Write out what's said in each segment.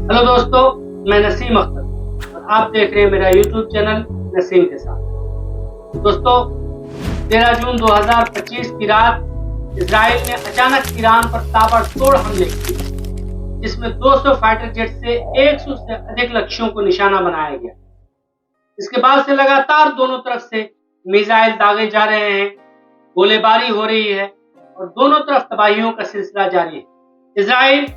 Hello दोस्तों, मैं नसीम अख्तर और आप देख रहे हैं मेरा यूट्यूब चैनल नसीम के साथ। दोस्तों, 13 जून 2025 की रात इजराइल ने अचानक ईरान पर ताबड़तोड़ हमले किए, जिसमें 200 फाइटर जेट से 100 से अधिक लक्ष्यों को निशाना बनाया गया। इसके बाद से लगातार दोनों तरफ से मिसाइल दागे जा रहे हैं, गोलीबारी हो रही है और दोनों तरफ तबाहियों का सिलसिला जारी है। इजराइल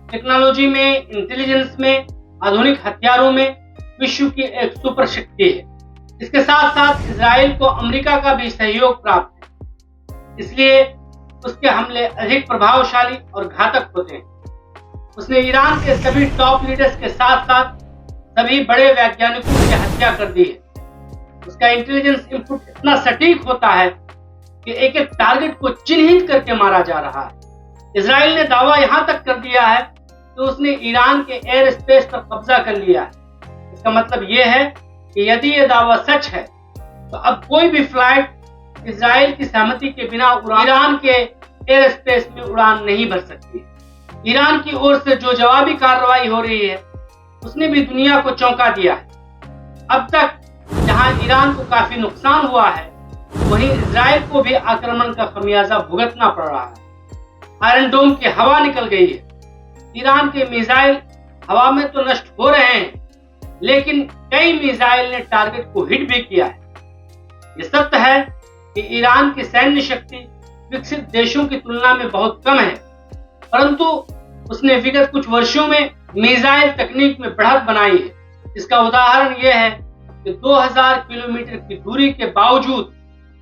टेक्नोलॉजी में, इंटेलिजेंस में, आधुनिक हथियारों में विश्व की एक सुपर शक्ति है। इसके साथ साथ इजराइल को अमेरिका का भी सहयोग प्राप्त है, इसलिए उसके हमले अधिक प्रभावशाली और घातक होते हैं। उसने ईरान के सभी टॉप लीडर्स के साथ साथ सभी बड़े वैज्ञानिकों की हत्या कर दी है। उसका इंटेलिजेंस इनपुट इतना सटीक होता है कि एक एक टारगेट को चिन्हित करके मारा जा रहा है। इजराइल ने दावा यहां तक कर दिया है तो उसने ईरान के एयर स्पेस पर कब्जा कर लिया है। इसका मतलब यह है कि यदि यह दावा सच है तो अब कोई भी फ्लाइट इजराइल की सहमति के बिना ईरान के एयर स्पेस में उड़ान नहीं भर सकती। ईरान की ओर से जो जवाबी कार्रवाई हो रही है उसने भी दुनिया को चौंका दिया है। अब तक जहां ईरान को काफी नुकसान हुआ है, वहीं इजराइल को भी आक्रमण का खमियाजा भुगतना पड़ रहा है। आयरन डोम की हवा निकल गई है। ईरान के मिसाइल हवा में तो नष्ट हो रहे हैं, लेकिन कई मिसाइल ने टारगेट को हिट भी किया है। ये सत्य है कि ईरान की सैन्य शक्ति विकसित देशों की तुलना में बहुत कम है, परंतु उसने विगत कुछ वर्षों में मिसाइल तकनीक में बढ़त बनाई है। इसका उदाहरण यह है कि 2000 किलोमीटर की दूरी के बावजूद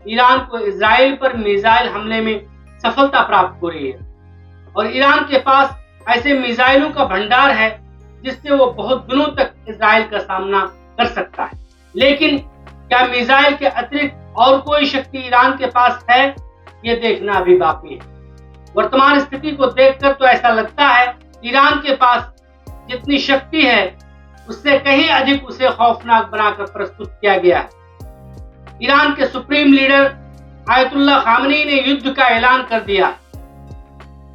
ईरान को इजराइल पर मिसाइल हमले में सफलता प्राप्त हो रही है और ईरान के पास ऐसे मिसाइलों का भंडार है जिससे वो बहुत दिनों तक इजराइल का सामना कर सकता है। लेकिन क्या मिसाइल के अतिरिक्त और कोई शक्ति ईरान के पास है, ये देखना अभी बाकी है। वर्तमान स्थिति को देखकर तो ऐसा लगता है ईरान के पास जितनी शक्ति है उससे कहीं अधिक उसे खौफनाक बनाकर प्रस्तुत किया गया है। ईरान के सुप्रीम लीडर आयतुल्लाह खामनी ने युद्ध का ऐलान कर दिया।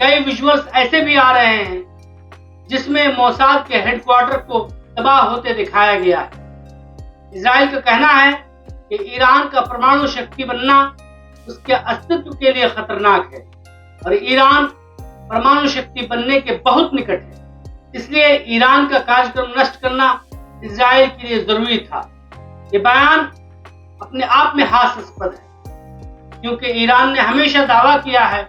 कई विजुअल्स ऐसे भी आ रहे हैं जिसमें मोसाद के हेडक्वार्टर को तबाह होते दिखाया गया है। इजराइल का कहना है कि ईरान का परमाणु शक्ति बनना उसके अस्तित्व के लिए खतरनाक है और ईरान परमाणु शक्ति बनने के बहुत निकट है, इसलिए ईरान का कार्यक्रम नष्ट करना इजराइल के लिए जरूरी था। ये बयान अपने आप में हास्यास्पद है, क्योंकि ईरान ने हमेशा दावा किया है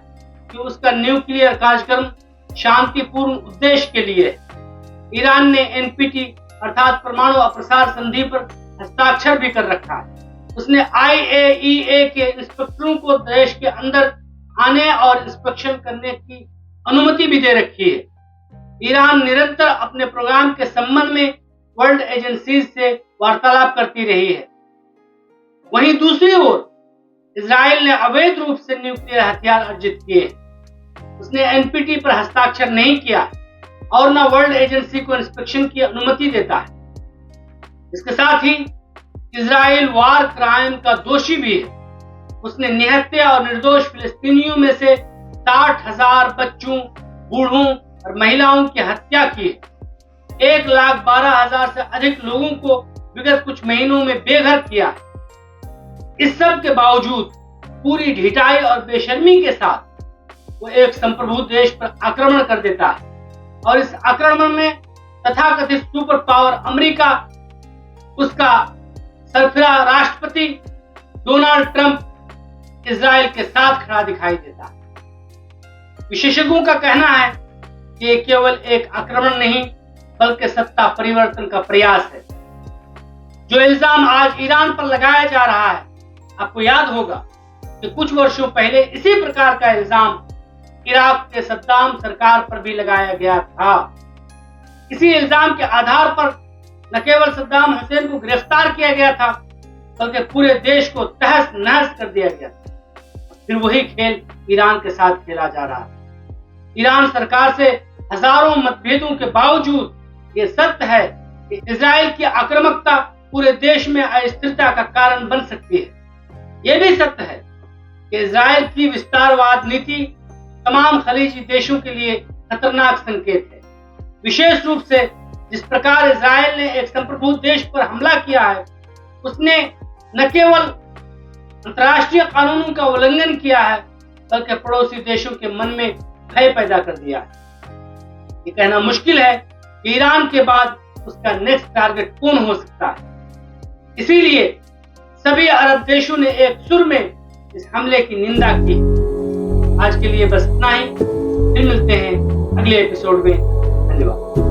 कि उसका न्यूक्लियर कार्यक्रम शांतिपूर्ण उद्देश्य के लिए है। ईरान ने एनपीटी अर्थात परमाणु अप्रसार संधि पर हस्ताक्षर भी कर रखा है। उसने IAEA के इंस्पेक्टरों को देश के अंदर आने और इंस्पेक्शन करने की अनुमति भी दे रखी है। ईरान निरंतर अपने प्रोग्राम के संबंध में वर्ल्ड एजेंसीज से वार्तालाप करती रही है। वहीं दूसरी ओर इजराइल ने अवैध रूप से न्यूक्लियर हथियार अर्जित किए। उसने एनपीटी पर हस्ताक्षर नहीं किया और न वर्ल्ड एजेंसी को इंस्पेक्शन की अनुमति देता है। इसके साथ ही इजराइल वार क्राइम का दोषी भी है। उसने निहत्या और निर्दोष फिलिस्तीनियों में से 60,000 बच्चों, बूढ़ों और महिलाओं की हत्या की है। 1,12,000 से अधिक लोगों को विगत कुछ महीनों में बेघर किया है। इस सब के बावजूद पूरी ढिठाई और बेशर्मी के साथ वो एक संप्रभु देश पर आक्रमण कर देता है और इस आक्रमण में तथाकथित सुपर पावर अमेरिका, उसका सरफिरा राष्ट्रपति डोनाल्ड ट्रंप इजराइल के साथ खड़ा दिखाई देता है। विशेषज्ञों का कहना है कि ये केवल एक आक्रमण नहीं बल्कि सत्ता परिवर्तन का प्रयास है। जो इल्जाम आज ईरान पर लगाया जा रहा है, आपको याद होगा कि कुछ वर्षों पहले इसी प्रकार का इल्जाम इराक के सद्दाम सरकार पर भी लगाया गया था। इसी इल्जाम के आधार पर न केवल सद्दाम हुसैन को गिरफ्तार किया गया था, बल्कि पूरे देश को तहस नहस कर दिया गया था। फिर वही खेल ईरान के साथ खेला जा रहा है। ईरान सरकार से हजारों मतभेदों के बावजूद ये सत्य है कि इजराइल की आक्रामकता पूरे देश में अस्थिरता का कारण बन सकती है। यह भी सत्य है कि इजराइल की विस्तारवाद नीति तमाम खलीजी देशों के लिए खतरनाक संकेत है, विशेष रूप से जिस प्रकार इजराइल ने एक संप्रभु देश पर हमला किया है, उसने न केवल अंतर्राष्ट्रीय कानूनों का उल्लंघन किया है, बल्कि पड़ोसी देशों के मन में भय पैदा कर दिया है। ये कहना मुश्किल है कि ईरान के बाद उसका नेक्स्ट टारगेट कौन हो सकता है। इसीलिए सभी अरब देशों ने एक सुर में इस हमले की निंदा की। आज के लिए बस इतना ही, फिर मिलते हैं अगले एपिसोड में। धन्यवाद।